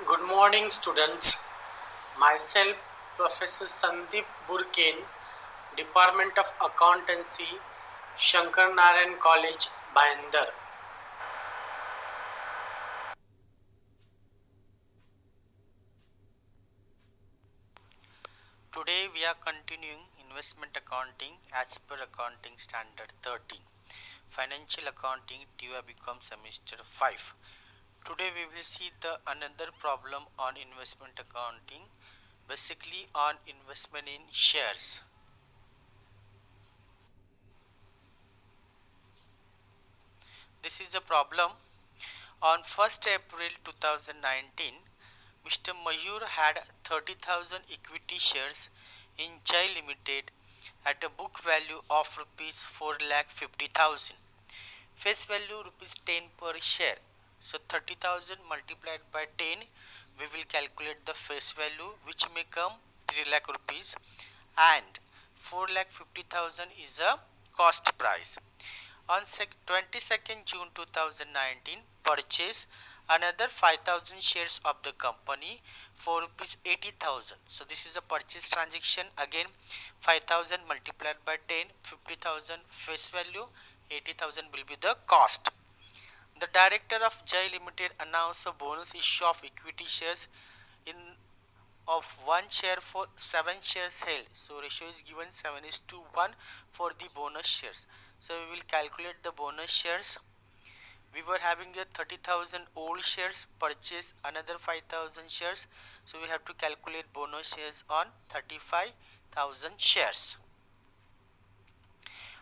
Good morning, students. Myself, Professor Sandeep Burken, Department of Accountancy, Shankar Narayan College, Bhayandar. Today we are continuing investment accounting as per accounting standard 13. Financial accounting TUA becomes semester 5. Today we will see the another problem on investment accounting, basically on investment in shares. This is a problem. On 1st April 2019, Mr. Mayur had 30,000 equity shares in Jai Limited at a book value of rupees 4,50,000. Face value rupees 10 per share. So 30,000 multiplied by 10, we will calculate the face value, which may come 3 lakh rupees, and 4,50,000 is a cost price. On 22nd June 2019, purchase another 5,000 shares of the company for rupees 80,000. So this is a purchase transaction. Again, 5,000 multiplied by 10, 50,000 face value, 80,000 will be the cost. The director of Jai Limited announced a bonus issue of equity shares in of 1 share for 7 shares held. So ratio is given 7:1 for the bonus shares. So we will calculate the bonus shares. We were having a 30,000 old shares, purchase another 5,000 shares. So we have to calculate bonus shares on 35,000 shares.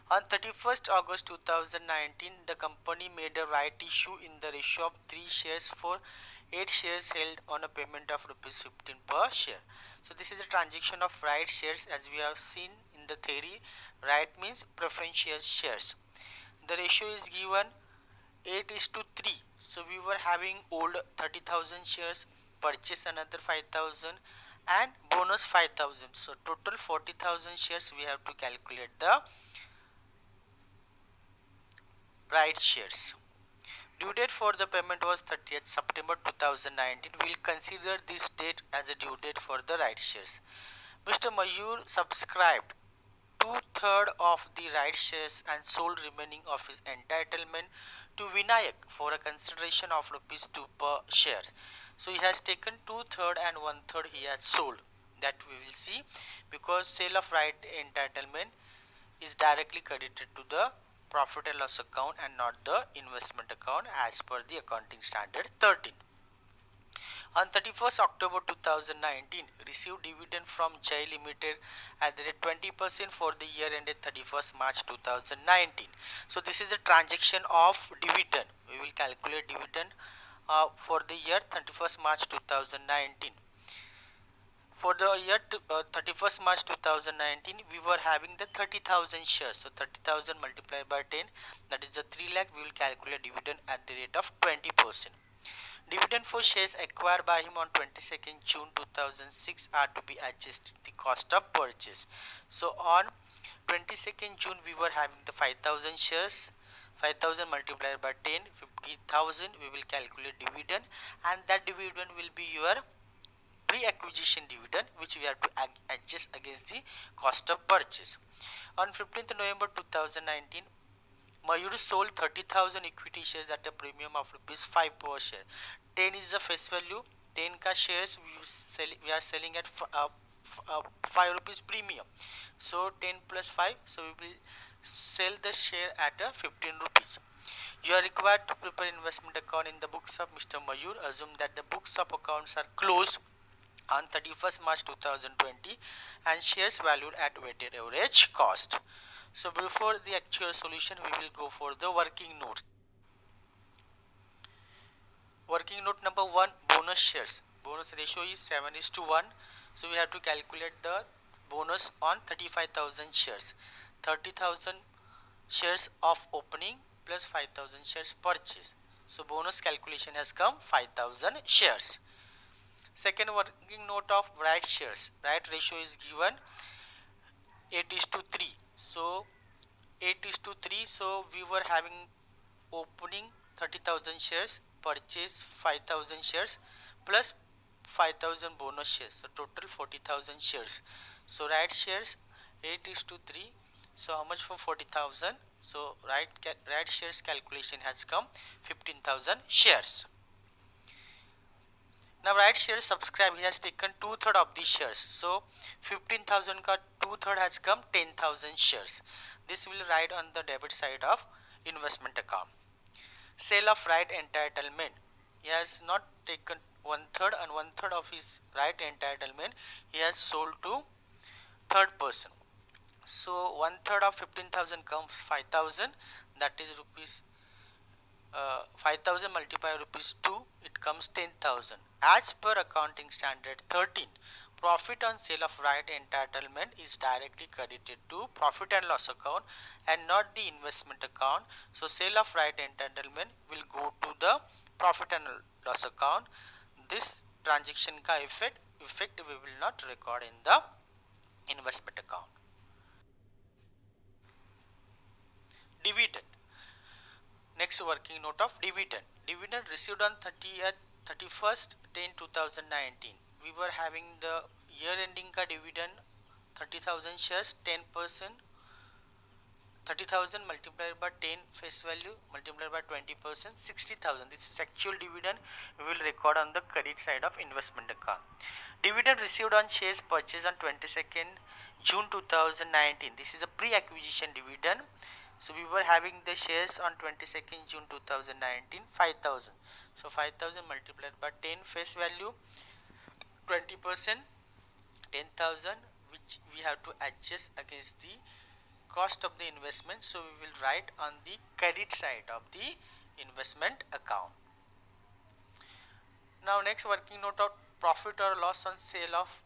On 31st August 2019, the company made a right issue in the ratio of 3 shares for 8 shares held on a payment of rupees 15 per share. So this is a transaction of right shares, as we have seen in the theory. Right means preferential shares. The ratio is given 8:3. So we were having old 30,000 shares, purchase another 5,000 and bonus 5,000. So total 40,000 shares we have to calculate the right shares. Due date for the payment was 30th September 2019. We will consider this date as a due date for the right shares. Mr. Mayur subscribed two-thirds of the right shares and sold remaining of his entitlement to Vinayak for a consideration of rupees 2 per share. So he has taken two-thirds and one-third he has sold. That we will see, because sale of right entitlement is directly credited to the profit and loss account and not the investment account as per the accounting standard 13. On 31st October 2019, received dividend from Jai Limited at the rate 20% for the year ended 31st March 2019. So this is a transaction of dividend. We will calculate dividend for the year 31st March 2019. For the year 31st March 2019, we were having the 30,000 shares. So 30,000 multiplied by 10, that is the 3 lakh. We will calculate dividend at the rate of 20%. Dividend for shares acquired by him on 22nd June 2006 are to be adjusted the cost of purchase. So on 22nd June, we were having the 5,000 shares. 5,000 multiplied by 10, 50,000. We will calculate dividend, and that dividend will be your pre-acquisition dividend, which we have to adjust against the cost of purchase. On 15th November 2019, Mayur sold 30,000 equity shares at a premium of rupees 5 per share. 10 is the face value. 10 ka shares we are selling at 5 rupees premium. So 10 plus 5. So we will sell the share at a 15 rupees. You are required to prepare investment account in the books of Mr. Mayur. Assume that the books of accounts are closed on 31st March 2020 and shares valued at weighted average cost. So before the actual solution, we will go for the working notes. Working note number 1, bonus shares. Bonus ratio is 7:1. So we have to calculate the bonus on 35,000 shares. 30,000 shares of opening plus 5,000 shares purchase. So bonus calculation has come 5,000 shares. Second working note of right shares. Right ratio is given 8:3. So 8:3. So we were having opening 30,000 shares, purchase 5,000 shares plus 5,000 bonus shares, so total 40,000 shares. So right shares 8:3. So how much for 40,000? So right shares calculation has come 15,000 shares. Now right share subscribe, he has taken 2/3 of the shares. So 15,000 ka 2/3 has come 10,000 shares. This will write on the debit side of investment account. Sale of right entitlement. He has not taken 1/3 and 1/3 of his right entitlement he has sold to third person. So 1/3 of 15,000 comes 5,000, that is rupees 5,000 multiplied by rupees 2, it comes 10,000. As per accounting standard 13, profit on sale of right entitlement is directly credited to profit and loss account and not the investment account. So sale of right entitlement will go to the profit and loss account. This transaction ka effect we will not record in the investment account. Dividend. Next working note of dividend. Dividend received on 31st 10 2019. We were having the year ending ka dividend 30,000 shares, 10%, 30,000 multiplied by 10 face value multiplied by 20%, 60,000. This is actual dividend we will record on the credit side of investment account. Dividend received on shares purchased on 22nd June 2019. This is a pre-acquisition dividend. So we were having the shares on 22nd June 2019, 5,000. So 5,000 multiplied by 10 face value, 20%, 10,000, which we have to adjust against the cost of the investment. So we will write on the credit side of the investment account. Now next working note of profit or loss on sale of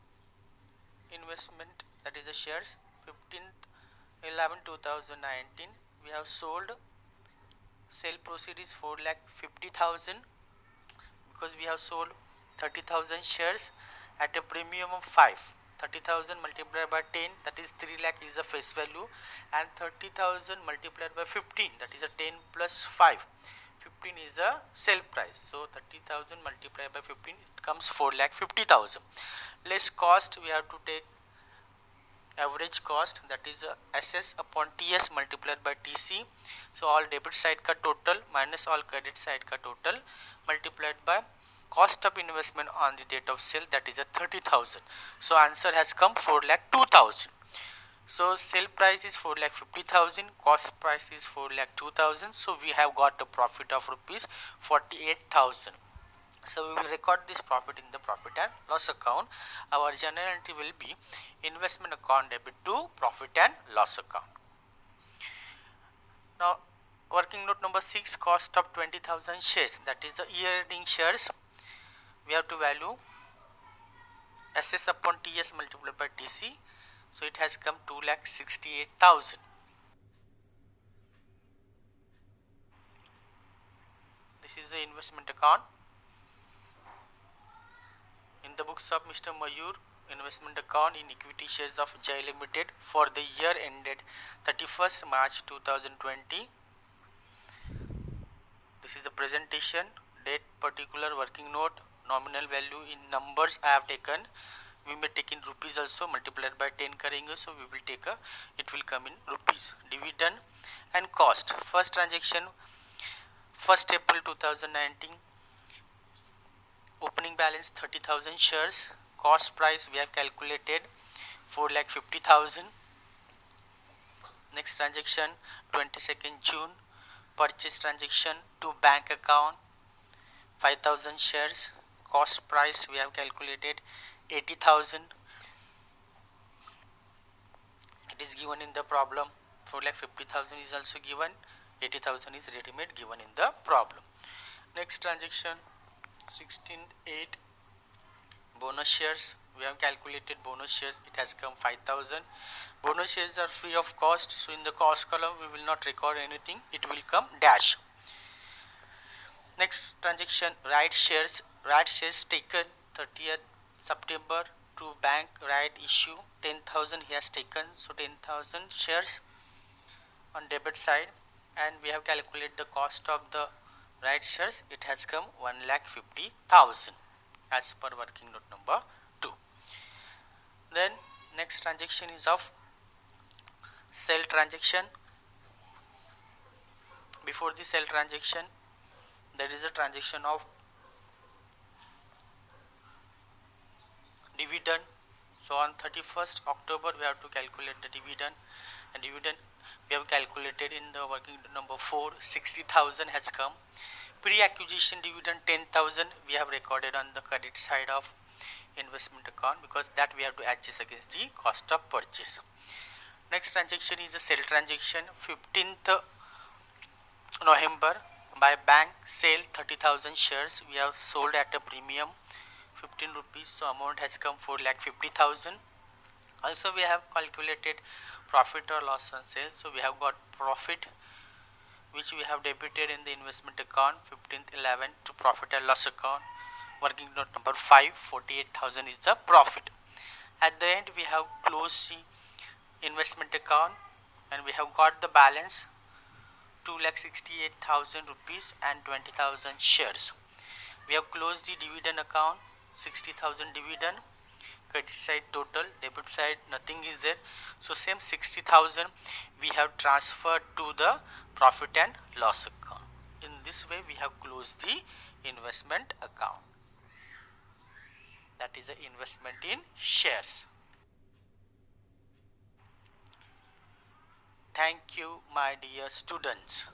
investment, that is the shares. 15/11/2019 we have sold. Sale proceed is 4,50,000 because we have sold 30,000 shares at a premium of 5. 30,000 multiplied by 10, that is 3 lakh is the face value, and 30,000 multiplied by 15, that is a 10 plus 5. 15 is a sale price. So 30,000 multiplied by 15, it comes 4,50,000. Less cost, we have to take average cost, that is SS upon TS multiplied by TC. So all debit side ka total minus all credit side ka total multiplied by cost of investment on the date of sale, that is a 30,000. So answer has come 4,02,000. So sale price is 4,50,000, cost price is 4,02,000. So we have got a profit of rupees 48,000. So we will record this profit in the profit and loss account. Our journal entry will be investment account debit to profit and loss account. Now working note number 6, cost of 20,000 shares, that is the year ending shares. We have to value SS upon TS multiplied by TC. So it has come 2,68,000. This is the investment account. In the books of Mr. Mayur, investment account in equity shares of Jai Limited for the year ended 31st March 2020. This is a presentation, date, particular, working note, nominal value in numbers I have taken. We may take in rupees also, multiplied by 10 karenge, so we will take it will come in rupees. Dividend and cost. First transaction 1st April 2019. Opening balance 30,000 shares. Cost price we have calculated 4,50,000. Next transaction 22nd June. Purchase transaction to bank account 5,000 shares. Cost price we have calculated 80,000. It is given in the problem. 4,50,000 is also given. 80,000 is ready-made given in the problem. Next transaction 16/8. Bonus shares, we have calculated bonus shares, it has come 5,000. Bonus shares are free of cost, so in the cost column we will not record anything, it will come dash. Next transaction right shares taken 30th September to bank right issue 10,000 he has taken, so 10,000 shares on debit side, and we have calculated the cost of the right shares, it has come 1,50,000. as per working note number 2. Then next transaction is of sale transaction. Before the sale transaction, there is a transaction of dividend. So on 31st October we have to calculate the dividend, and dividend we have calculated in the working number 4. 60,000 has come. Pre-acquisition dividend 10,000 we have recorded on the credit side of investment account, because that we have to adjust against the cost of purchase. Next transaction is the sale transaction. 15th November, by bank sale 30,000 shares we have sold at a premium 15 rupees, so amount has come 4,50,000. Also we have calculated profit or loss on sale. So we have got profit, which we have debited in the investment account 15th 11 to profit and loss account. Working note number 5, 48,000 is the profit. At the end we have closed the investment account and we have got the balance 2,68,000 rupees and 20,000 shares. We have closed the dividend account, 60,000 dividend. Credit side total, debit side nothing is there. So same 60,000 we have transferred to the profit and loss account. In this way we have closed the investment account. That is the investment in shares. Thank you, my dear students.